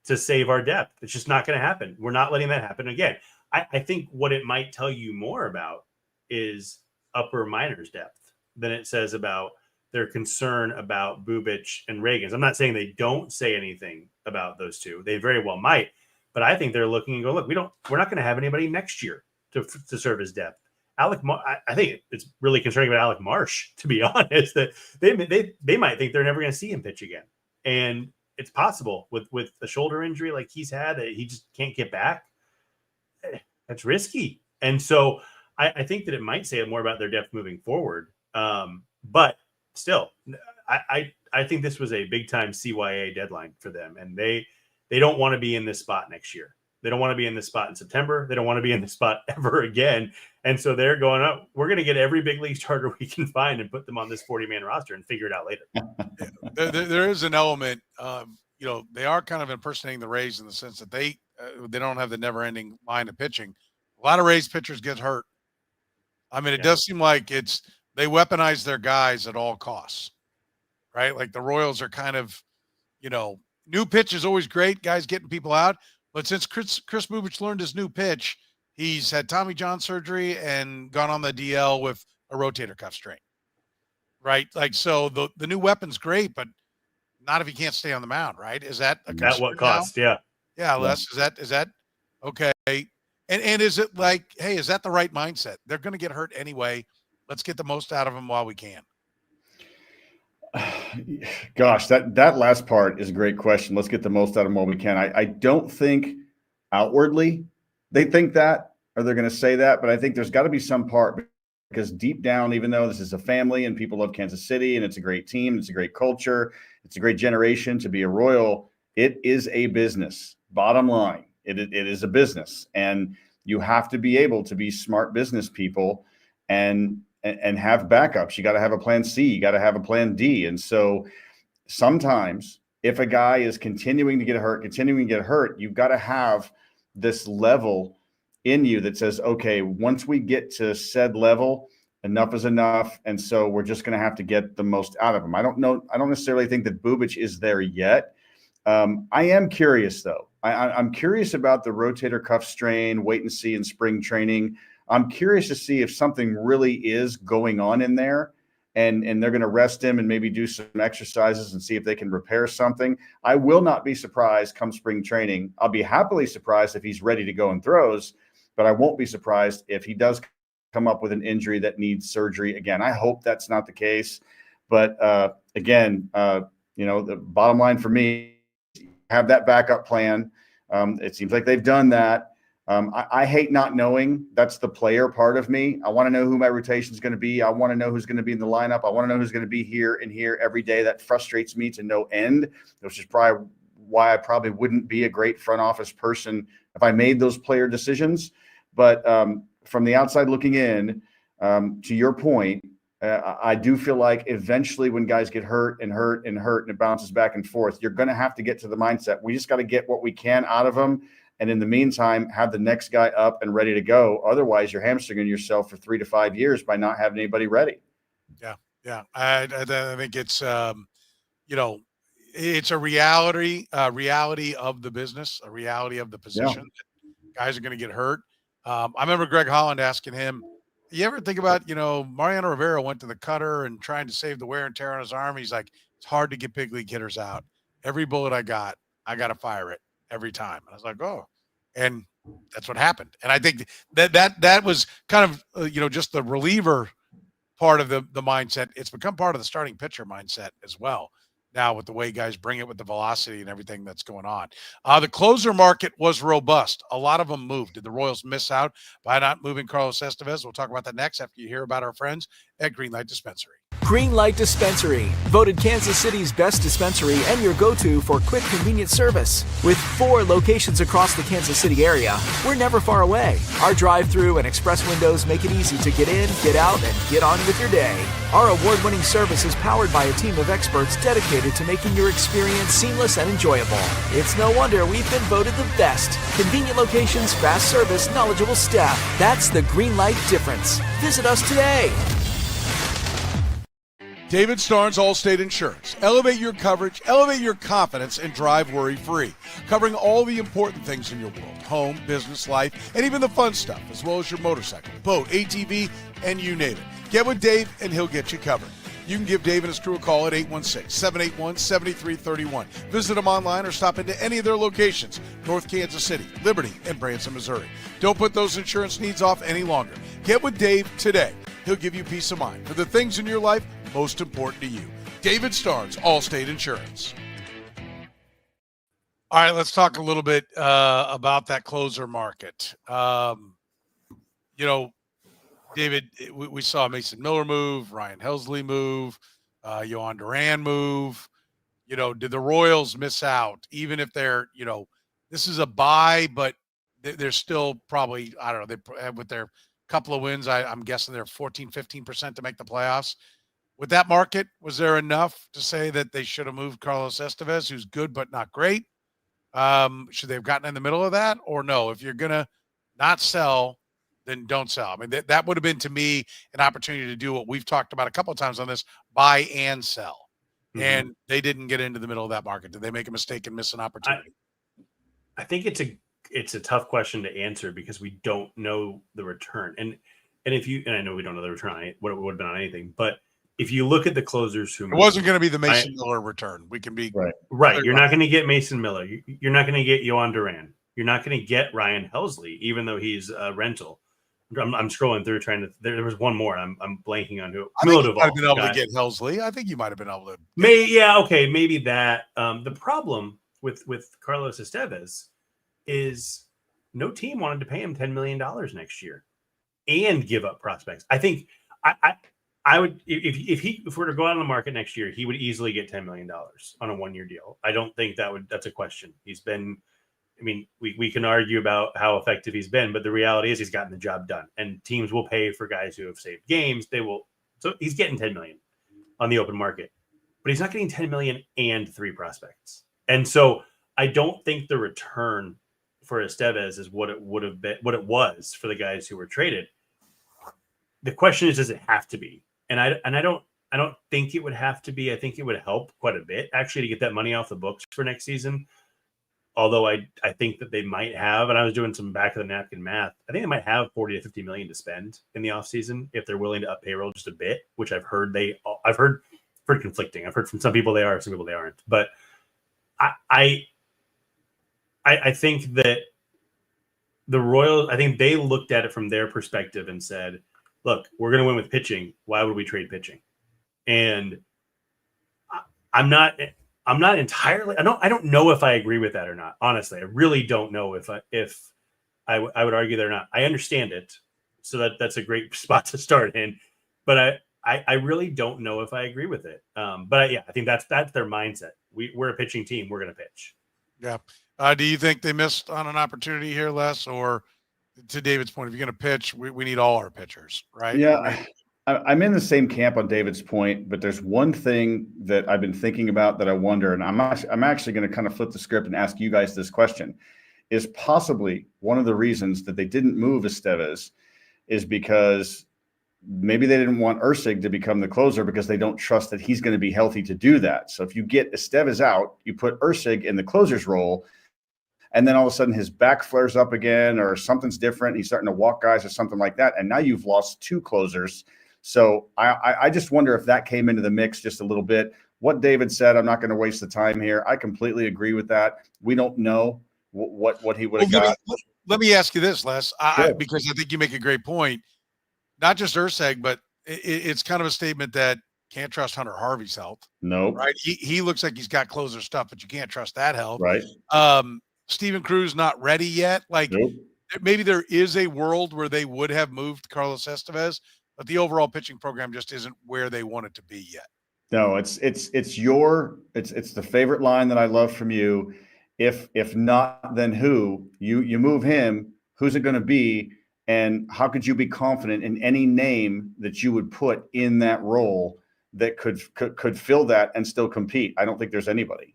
to save our depth. It's just not going to happen. We're not letting that happen again. I think what it might tell you more about is upper minors depth than it says about their concern about Bubic and Reagans. I'm not saying they don't say anything about those two. They very well might, but I think they're looking and go, look, we're not going to have anybody next year to serve as depth. I think it's really concerning about Alec Marsh, to be honest, that they might think they're never going to see him pitch again. And it's possible with a shoulder injury like he's had that he just can't get back. That's risky. And so I think that it might say more about their depth moving forward. But still, I think this was a big time CYA deadline for them. And they don't want to be in this spot next year. They don't want to be in this spot in September. They don't want to be in this spot ever again. And so they're going, oh, we're going to get every big league starter we can find and put them on this 40-man roster and figure it out later. There is an element, they are kind of impersonating the Rays in the sense that they don't have the never-ending line of pitching. A lot of Rays pitchers get hurt. I mean, it does seem like they weaponize their guys at all costs, right? Like the Royals are kind of, new pitch is always great, guys getting people out. But since Kris Bubic learned his new pitch, he's had Tommy John surgery and gone on the DL with a rotator cuff strain, right? Like, so the new weapon's great, but not if he can't stay on the mound, right? Is that a concern at what cost? now? Yeah, Les, is that okay? And is it like, hey, is that the right mindset? They're going to get hurt anyway. Let's get the most out of them while we can. Gosh, that last part is a great question. Let's get the most out of them while we can. I don't think outwardly they think that, or they're going to say that, but I think there's got to be some part, because deep down, even though this is a family and people love Kansas City and it's a great team, it's a great culture, it's a great generation to be a Royal, it is a business. Bottom line, it is a business, and you have to be able to be smart business people and have backups. You got to have a plan C, you got to have a plan D. And so sometimes if a guy is continuing to get hurt, you've got to have this level in you that says, okay, once we get to said level, enough is enough. And so we're just going to have to get the most out of him. I don't necessarily think that Bubic is there yet. I am curious though. I'm curious about the rotator cuff strain, wait and see in spring training. I'm curious to see if something really is going on in there, and they're going to rest him and maybe do some exercises and see if they can repair something. I will not be surprised come spring training. I'll be happily surprised if he's ready to go and throws, but I won't be surprised if he does come up with an injury that needs surgery again. I hope that's not the case. But again, the bottom line for me, have that backup plan. It seems like they've done that. I hate not knowing. That's the player part of me. I want to know who my rotation is going to be. I want to know who's going to be in the lineup. I want to know who's going to be here and here every day. That frustrates me to no end, which is probably why I probably wouldn't be a great front office person if I made those player decisions. But from the outside looking in, to your point, I do feel like eventually when guys get hurt and it bounces back and forth, you're going to have to get to the mindset. We just got to get what we can out of them. And in the meantime, have the next guy up and ready to go. Otherwise, you're hamstringing yourself for 3 to 5 years by not having anybody ready. Yeah. I think it's, it's a reality of the business, a reality of the position. Yeah. Guys are going to get hurt. I remember Greg Holland asking him, you ever think about, Mariano Rivera went to the cutter and trying to save the wear and tear on his arm. He's like, it's hard to get big league hitters out. Every bullet I got to fire it every time. And I was like, oh, and that's what happened. And I think that was kind of, just the reliever part of the mindset. It's become part of the starting pitcher mindset as well. Now with the way guys bring it with the velocity and everything that's going on. The closer market was robust. A lot of them moved. Did the Royals miss out by not moving Carlos Estevez? We'll talk about that next after you hear about our friends at Greenlight Dispensary. Green Light Dispensary, voted Kansas City's best dispensary and your go-to for quick, convenient service. With 4 locations across the Kansas City area, we're never far away. Our drive-through and express windows make it easy to get in, get out, and get on with your day. Our award-winning service is powered by a team of experts dedicated to making your experience seamless and enjoyable. It's no wonder we've been voted the best. Convenient locations, fast service, knowledgeable staff. That's the Green Light difference. Visit us today. David Starnes Allstate Insurance. Elevate your coverage, elevate your confidence, and drive worry-free. Covering all the important things in your world. Home, business, life, and even the fun stuff, as well as your motorcycle, boat, ATV, and you name it. Get with Dave, and he'll get you covered. You can give Dave and his crew a call at 816-781-7331. Visit them online or stop into any of their locations, North Kansas City, Liberty, and Branson, Missouri. Don't put those insurance needs off any longer. Get with Dave today. He'll give you peace of mind for the things in your life most important to you. David Starnes, Allstate Insurance. All right, let's talk a little bit about that closer market. David, we saw Mason Miller move, Ryan Helsley move, Yohan Duran move. Did the Royals miss out? Even if they're, this is a buy, but they're still probably, I don't know, with their couple of wins, I'm guessing they're 14, 15% to make the playoffs. With that market, was there enough to say that they should have moved Carlos Estevez, who's good but not great? Should they have gotten in the middle of that? Or no, if you're going to not sell, then don't sell. I mean, that would have been, to me, an opportunity to do what we've talked about a couple of times on this, buy and sell. Mm-hmm. And they didn't get into the middle of that market. Did they make a mistake and miss an opportunity? I think it's a tough question to answer because we don't know the return. And I know we don't know the return on what it would have been on anything, but if you look at the closers who wasn't going to be the Mason Miller return. We can be right. You're not going to get Mason Miller. You're not going to get Yohan Duran. You're not going to get Ryan Helsley, even though he's a rental. I'm scrolling through trying to. There was one more. I'm blanking on who. I think you might have been able to get Helsley. I think you might have been able to. Maybe that. The problem with Carlos Estevez is no team wanted to pay him $10 million next year and give up prospects. I think I would, if we're to go out on the market next year, he would easily get $10 million on a 1-year deal. I don't think that's a question. He's been, we can argue about how effective he's been, but the reality is he's gotten the job done, and teams will pay for guys who have saved games. So he's getting $10 million on the open market, but he's not getting $10 million and 3 prospects. And so I don't think the return for Estevez is what it would have been, what it was for the guys who were traded. The question is, does it have to be? And I don't think it would have to be. I think it would help quite a bit actually to get that money off the books for next season. Although I think that they might have, and I was doing some back of the napkin math, I think they might have 40 to 50 million to spend in the offseason if they're willing to up payroll just a bit, which I've heard conflicting. I've heard from some people they are, some people they aren't. But I think that the Royals, I think they looked at it from their perspective and said, look, we're going to win with pitching. Why would we trade pitching? And I'm not entirely. I don't know if I agree with that or not. Honestly, I really don't know if I would argue that or not. I understand it, so that's a great spot to start in. But I really don't know if I agree with it. But I think that's their mindset. We're a pitching team. We're going to pitch. Yeah. Do you think they missed on an opportunity here, Les, or? To David's point, if you're going to pitch, we need all our pitchers, right? Yeah, I'm in the same camp on David's point, but there's one thing that I've been thinking about that I wonder, and I'm actually going to kind of flip the script and ask you guys this question. Is possibly one of the reasons that they didn't move Estevez is because maybe they didn't want Ursig to become the closer because they don't trust that he's going to be healthy to do that. So if you get Estevez out, you put Ursig in the closer's role, and then all of a sudden his back flares up again or something's different. He's starting to walk guys or something like that. And now you've lost 2 closers. So I just wonder if that came into the mix just a little bit. What David said, I'm not going to waste the time here. I completely agree with that. We don't know what he would have got. Let me ask you this, Les, Sure. Because I think you make a great point. Not just Ursig, but it's kind of a statement that can't trust Hunter Harvey's health. No. Right? He looks like he's got closer stuff, but you can't trust that health. Right. Steven Cruz not ready yet. Nope. Maybe there is a world where they would have moved Carlos Estevez, but the overall pitching program just isn't where they want it to be yet. No, it's the favorite line that I love from you. If not, then who? You move him. Who's it going to be? And how could you be confident in any name that you would put in that role that could fill that and still compete? I don't think there's anybody.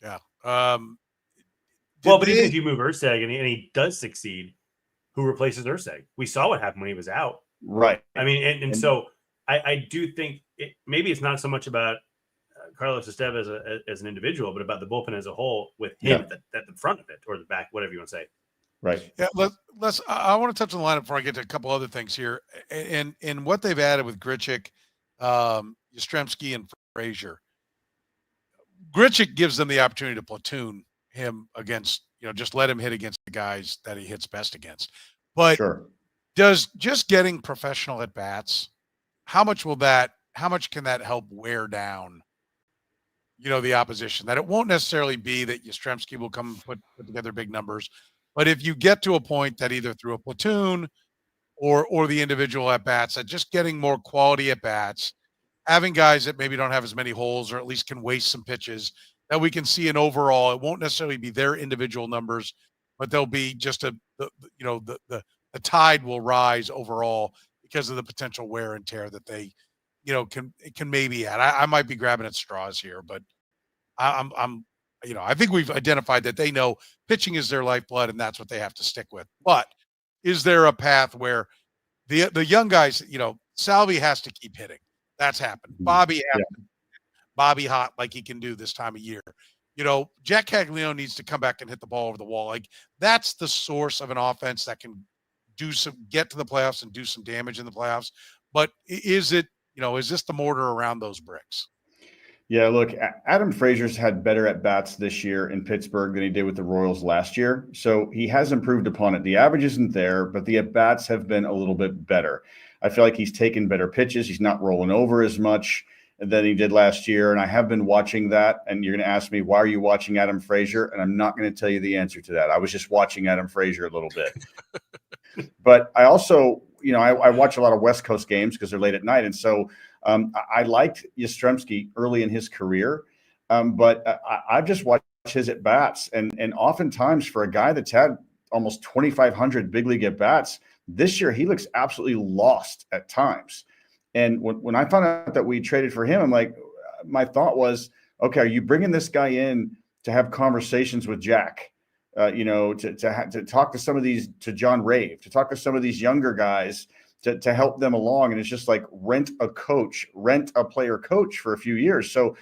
Yeah. But even if you move Urseg and he does succeed, who replaces Urseg? We saw what happened when he was out. Right. I mean, and so I do think maybe it's not so much about Carlos Estevez as an individual, but about the bullpen as a whole with him at the front of it or the back, whatever you want to say. Right. Yeah. I want to touch on the lineup before I get to a couple other things here, and what they've added with Grichuk, Yastrzemski, and Frazier. Grichuk gives them the opportunity to platoon him against, just let him hit against the guys that he hits best against. But does just getting professional at bats, how much can that help wear down, the opposition? That it won't necessarily be that Yastrzemski will come and put together big numbers, but if you get to a point that either through a platoon or the individual at bats, that just getting more quality at bats, having guys that maybe don't have as many holes or at least can waste some pitches, that we can see an overall, it won't necessarily be their individual numbers, but there'll be just the tide will rise overall because of the potential wear and tear that they, can maybe add. I might be grabbing at straws here, but I think we've identified that they know pitching is their lifeblood and that's what they have to stick with. But is there a path where the young guys, Salvi has to keep hitting? That's happened. Bobby hot like he can do this time of year. Jack Caglione needs to come back and hit the ball over the wall. Like, that's the source of an offense that can get to the playoffs and do some damage in the playoffs. But is it, is this the mortar around those bricks? Yeah, look, Adam Frazier's had better at-bats this year in Pittsburgh than he did with the Royals last year. So he has improved upon it. The average isn't there, but the at-bats have been a little bit better. I feel like he's taken better pitches. He's not rolling over as much than he did last year. And I have been watching that. And you're going to ask me, why are you watching Adam Frazier? And I'm not going to tell you the answer to that. I was just watching Adam Frazier a little bit. But I also, I watch a lot of West Coast games because they're late at night. And so I liked Yastrzemski early in his career. But I've just watched his at-bats. And oftentimes for a guy that's had almost 2,500 big league at-bats, this year he looks absolutely lost at times. And when I found out that we traded for him, I'm like, my thought was, okay, are you bringing this guy in to have conversations with Jack, to talk to some of these, to John Rave, to talk to some of these younger guys to help them along? And it's just like rent a player coach for a few years. So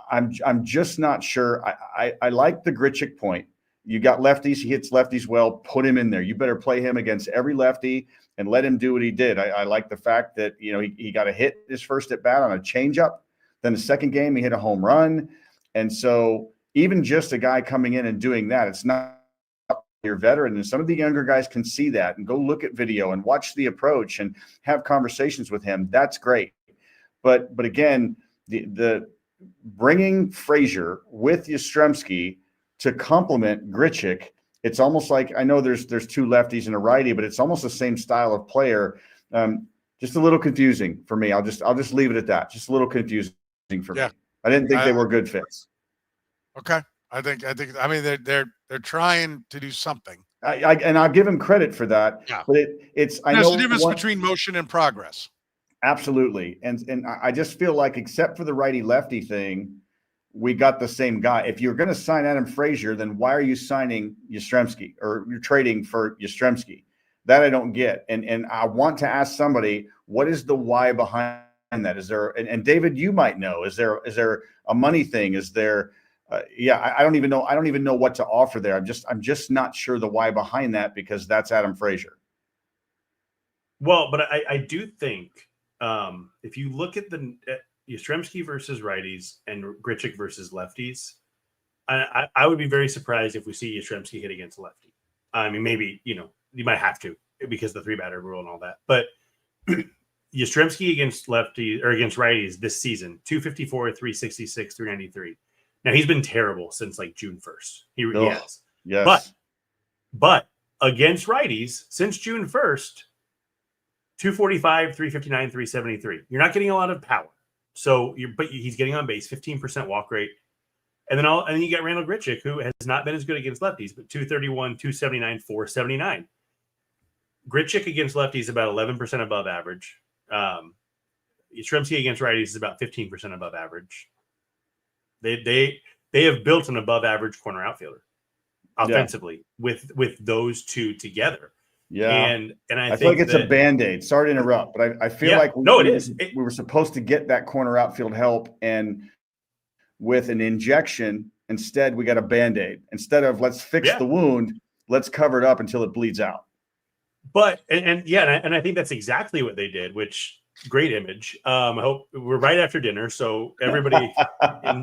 I'm just not sure. I like the Grichuk point. You got lefties, he hits lefties well, put him in there. You better play him against every lefty and let him do what he did. I like the fact that, he got a hit his first at bat on a changeup. Then the second game, he hit a home run. And so even just a guy coming in and doing that, it's not your veteran. And some of the younger guys can see that and go look at video and watch the approach and have conversations with him. That's great. But again, the bringing Frazier with Yastrzemski to complement Grichuk, it's almost like, I know there's two lefties and a righty, but it's almost the same style of player. Just a little confusing for me. I'll just leave it at that. Just a little confusing for me. I didn't think they were good fits. Okay. I mean, they're trying to do something. And I'll give him credit for that. Yeah. But there's the difference between motion and progress. Absolutely. And I just feel like, except for the righty lefty thing, we got the same guy. If you're going to sign Adam Frazier, then why are you signing Yastrzemski, or you're trading for Yastrzemski? That I don't get. And I want to ask somebody, what is the why behind that? Is there, and David, you might know, is there a money thing? Is there, I don't even know. I don't even know what to offer there. I'm just not sure the why behind that, because that's Adam Frazier. Well, but I do think if you look at the Yastrzemski versus righties and Grichuk versus lefties, I would be very surprised if we see Yastrzemski hit against a lefty. I mean, maybe, you might have to because of the 3-batter rule and all that. But Yastrzemski against lefties or against righties this season, 254, 366, 393. Now, he's been terrible since like June 1st. He has. Yes. But against righties since June 1st, 245, 359, 373. You're not getting a lot of power. So he's getting on base, 15% walk rate. And then you get Randal Grichuk, who has not been as good against lefties, but 231, 279, 479. Grichuk against lefties about 11% above average. Yastrzemski against righties is about 15% above average. They have built an above average corner outfielder offensively with those two together. Yeah. And I feel think like it's a Band-Aid. Sorry to interrupt, but I feel like we were supposed to get that corner outfield help, and with an injection, instead we got a Band-Aid. Instead of let's fix the wound, let's cover it up until it bleeds out. But and I think that's exactly what they did, which great image. I hope we're right after dinner, so everybody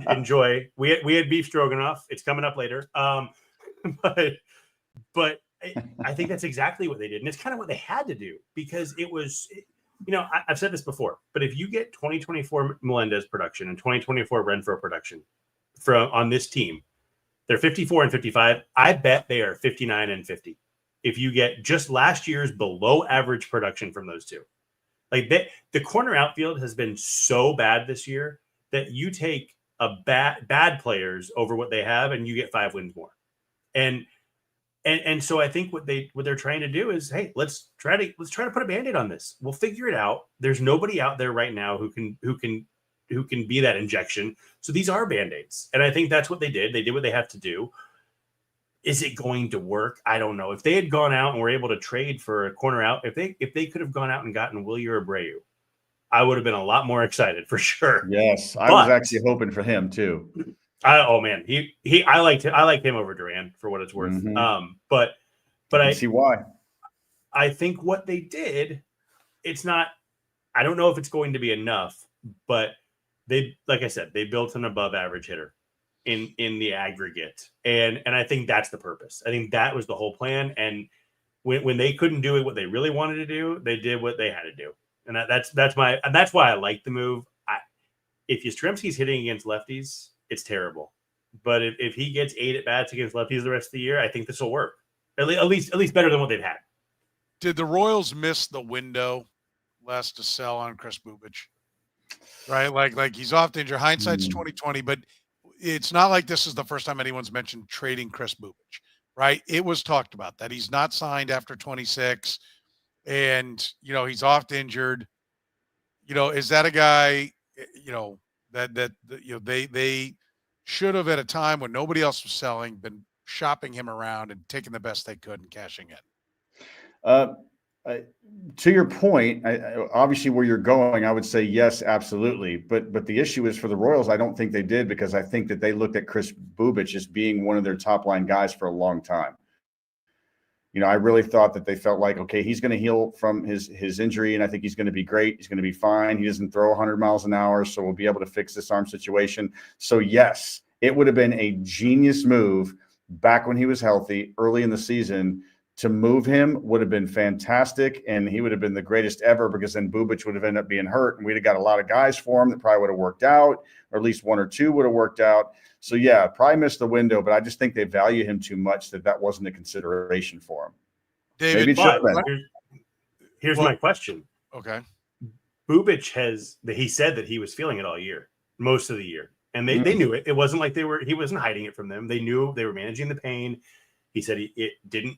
enjoy. We had beef stroganoff. It's coming up later. But I think that's exactly what they did. And it's kind of what they had to do, because it was, I've said this before, but if you get 2024 Melendez production and 2024 Renfroe production on this team, they're 54 and 55. I bet they are 59 and 50. If you get just last year's below average production from those two. Like the corner outfield has been so bad this year that you take a bad players over what they have and you get 5 wins more. And so I think what they're trying to do is, hey, let's try to put a Band-Aid on this. We'll figure it out. There's nobody out there right now who can be that injection. So these are Band-Aids. And I think that's what they did. They did what they have to do. Is it going to work? I don't know. If they had gone out and were able to trade for a corner out, if they could have gone out and gotten Wilyer Abreu, I would have been a lot more excited for sure. Yes, I was actually hoping for him too. I liked him over Duran for what it's worth. Mm-hmm. But I see why. I think what they did, it's not. I don't know if it's going to be enough, but like I said, they built an above average hitter in the aggregate, and I think that's the purpose. I think that was the whole plan. And when they couldn't do it, what they really wanted to do, they did what they had to do, and that's why I like the move. If Yastrzemski's hitting against lefties, it's terrible. But if he gets 8 at bats against lefties the rest of the year, I think this will work. At least better than what they've had. Did the Royals miss the window last to sell on Kris Bubic? Right, like he's off injured. Hindsight's 2020, but it's not like this is the first time anyone's mentioned trading Kris Bubic. Right, it was talked about that he's not signed after 26, and he's oft injured. Is that a guy? They should have, at a time when nobody else was selling, been shopping him around and taking the best they could and cashing in. To your point, obviously where you're going, I would say yes, absolutely. But the issue is for the Royals, I don't think they did, because I think that they looked at Kris Bubic as being one of their top line guys for a long time. I really thought that they felt like, okay, he's going to heal from his injury, and I think he's going to be great. He's going to be fine. He doesn't throw 100 miles an hour, so we'll be able to fix this arm situation. So, yes, it would have been a genius move back when he was healthy early in the season. To move him would have been fantastic, and he would have been the greatest ever, because then Bubic would have ended up being hurt, and we'd have got a lot of guys for him that probably would have worked out, or at least 1 or 2 would have worked out. So, yeah, probably missed the window, but I just think they value him too much that wasn't a consideration for him. David, maybe it should have been. Here's my question. Okay. Bubic he said that he was feeling it all year, most of the year. And they knew it. It wasn't like he wasn't hiding it from them. They knew they were managing the pain. He said it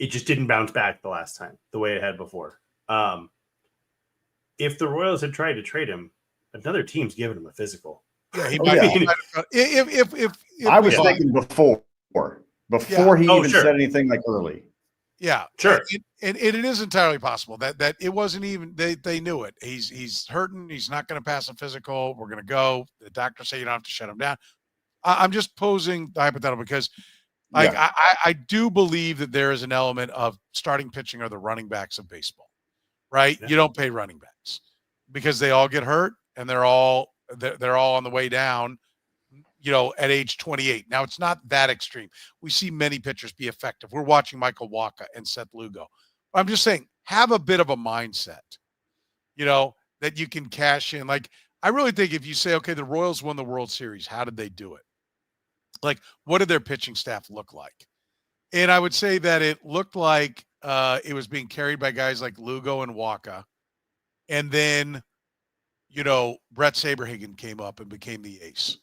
just didn't bounce back the last time the way it had before. If the Royals had tried to trade him, another team's giving him a physical. Yeah, he might. If I was thinking before he even said anything like early. Yeah, sure. And it is entirely possible that it wasn't even they knew it. He's hurting. He's not going to pass a physical. We're going to go. The doctors say you don't have to shut him down. I'm just posing the hypothetical because I do believe that there is an element of starting pitching are the running backs of baseball, right? Yeah. You don't pay running backs because they all get hurt and they're all on the way down, at age 28. Now, it's not that extreme. We see many pitchers be effective. We're watching Michael Wacha and Seth Lugo. I'm just saying, have a bit of a mindset, that you can cash in. Like, I really think if you say, okay, the Royals won the World Series, how did they do it? Like, what did their pitching staff look like? And I would say that it looked like it was being carried by guys like Lugo and Waka. And then, Brett Saberhagen came up and became the ace.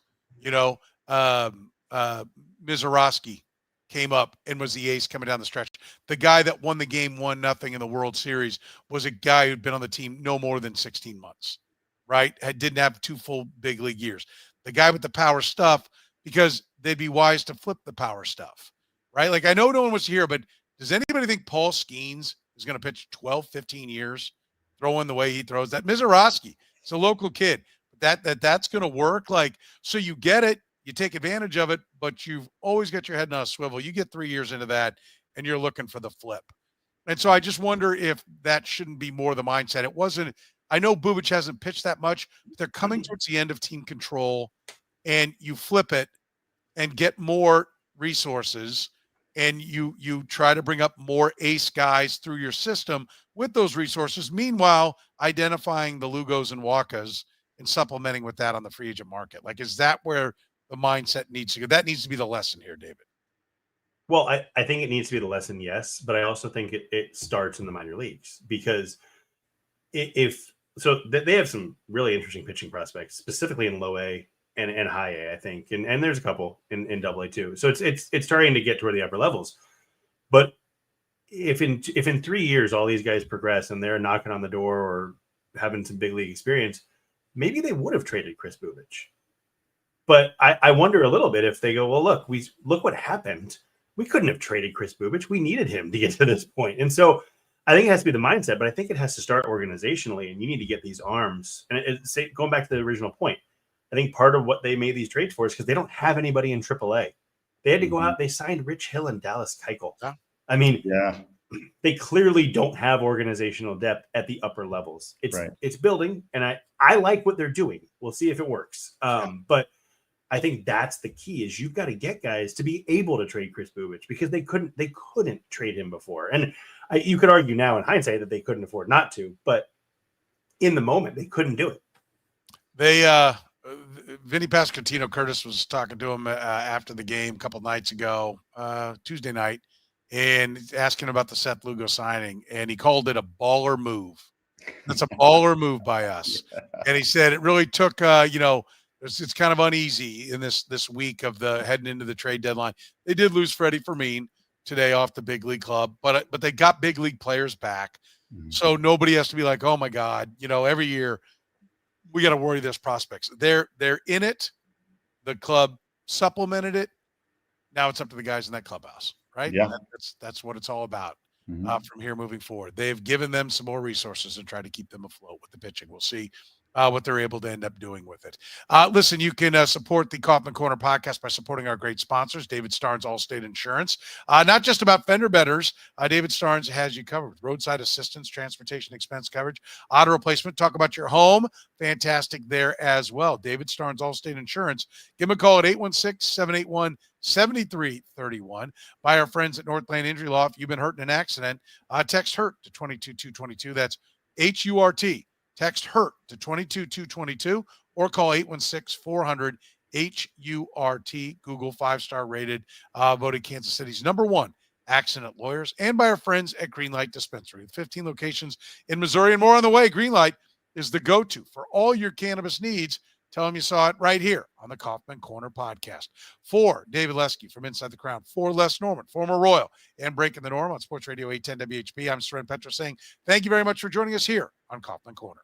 Mizorowski came up and was the ace coming down the stretch. The guy that won the game 1-0 in the World Series was a guy who'd been on the team no more than 16 months, right? Didn't have 2 full big league years. The guy with the power stuff, because they'd be wise to flip the power stuff, right? Like, I know no one was here, but does anybody think Paul Skeens is going to pitch 12, 15 years, throwing the way he throws? That Mizorowski, it's a local kid. That's going to work. Like, so you get it. You take advantage of it, but you've always got your head on a swivel. You get 3 years into that, and you're looking for the flip. And so I just wonder if that shouldn't be more the mindset. It wasn't. I know Bubic hasn't pitched that much, but they're coming towards the end of team control, and you flip it and get more resources, and you try to bring up more ace guys through your system with those resources. Meanwhile, identifying the Lugos and Wakas and supplementing with that on the free agent market. Like, is that where the mindset needs to go? That needs to be the lesson here, David. Well, I think it needs to be the lesson, yes, but I also think it starts in the minor leagues, because they have some really interesting pitching prospects, specifically in low A and high A, I think, and there's a couple in double A too. So it's starting to get toward the upper levels. But if in 3 years all these guys progress and they're knocking on the door or having some big league experience, maybe they would have traded Kris Bubic. But I wonder a little bit if they go, well, look what happened. We couldn't have traded Kris Bubic. We needed him to get to this point. And so I think it has to be the mindset, but I think it has to start organizationally, and you need to get these arms. And going back to the original point, I think part of what they made these trades for is because they don't have anybody in AAA. They had to go out. They signed Rich Hill and Dallas Keuchel. Yeah. I mean, they clearly don't have organizational depth at the upper levels. It's building, and I like what they're doing. We'll see if it works. But I think that's the key, is you've got to get guys to be able to trade Kris Bubic, because they couldn't trade him before. And you could argue now in hindsight that they couldn't afford not to, but in the moment they couldn't do it. Vinny Pasquantino Curtis was talking to him after the game a couple nights ago, Tuesday night, and asking about the Seth Lugo signing, and he called it a baller move. That's a baller move by us. And he said it really took, it's kind of uneasy in this week of the heading into the trade deadline. They did lose Freddy Fine today off the big league club, but they got big league players back. Mm-hmm. So nobody has to be like, oh my God, every year we got to worry there's prospects. They're in it. The club supplemented it. Now it's up to the guys in that clubhouse, right? Yeah. That's what it's all about. From here moving forward. They've given them some more resources and try to keep them afloat with the pitching. We'll see what they're able to end up doing with it. Listen, you can support the Kaufman Corner podcast by supporting our great sponsors, David Starnes, Allstate Insurance. Not just about fender benders. David Starnes has you covered. Roadside assistance, transportation expense coverage, auto replacement. Talk about your home. Fantastic there as well. David Starnes, Allstate Insurance. Give him a call at 816-781-7331. By our friends at Northland Injury Law. If you've been hurt in an accident, text HURT to 22222. That's HURT. Text HURT to 22222 or call 816-400-HURT. Google 5-star rated, voted Kansas City's #1 accident lawyers, and by our friends at Greenlight Dispensary. With 15 locations in Missouri and more on the way, Greenlight is the go-to for all your cannabis needs. Tell them you saw it right here on the Kaufman Corner podcast. For David Lesky from Inside the Crown, for Les Norman, former Royal, and Breaking the Norm on Sports Radio 810 WHP, I'm Soren Petro saying thank you very much for joining us here on Kaufman Corner.